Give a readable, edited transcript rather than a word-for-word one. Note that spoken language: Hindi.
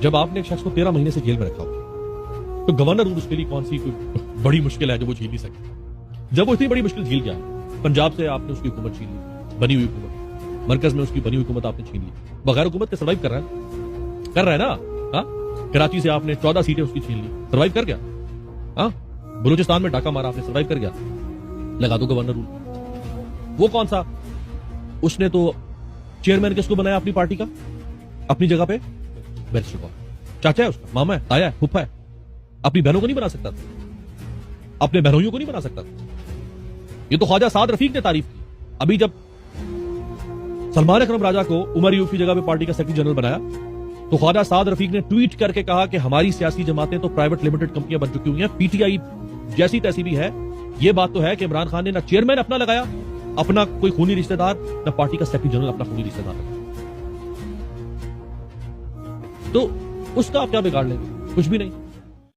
जब आपने एक शख्स को 13 महीने से जेल में रखा हो तो गवर्नर रूल उसके लिए कौन सी कोई बड़ी मुश्किल है जो वो झेल नहीं सके। जब वो इतनी बड़ी मुश्किल झेल गया, पंजाब से आपने उसकी हुकूमत छीन ली, बनी हुई हुकूमत, मरकज में उसकी बनी हुई हुकूमत आपने छीन ली, बगैर हुकूमत के सर्वाइव कर रहा है ना। हाँ, कराची से आपने 14 सीटें उसकी छीन ली, सर्वाइव कर गया। हाँ, बलूचिस्तान में डाका मारा आपने, सर्वाइव कर गया। लगा दो गवर्नर रूल। वो कौन सा, उसने तो चेयरमैन किसको बनाया अपनी पार्टी का, अपनी जगह पे बैरिस्टर कौर, चाचा है उसका, मामा है, ताया है, फूफा है। अपनी बहनों को नहीं बना सकता था, अपने बहनोइयों को नहीं बना सकता था। ये तो ख्वाजा साद रफीक ने तारीफ की। अभी जब सलमान अकरम राजा को उमर यूफ की जगह पे पार्टी का सेक्रेटरी जनरल बनाया तो ख्वाजा साद रफीक ने ट्वीट करके कहा कि हमारी सियासी जमातें तो प्राइवेट लिमिटेड कंपनियां बन चुकी हुई हैं, पीटीआई जैसी तैसी भी है। ये बात तो है कि इमरान खान ने ना चेयरमैन अपना लगाया, अपना कोई खूनी रिश्तेदार, ना पार्टी का सेक्रेटरी जनरल अपना खूनी रिश्तेदार लगाया। तो उसका आप क्या बिगाड़ लेंगे, कुछ भी नहीं।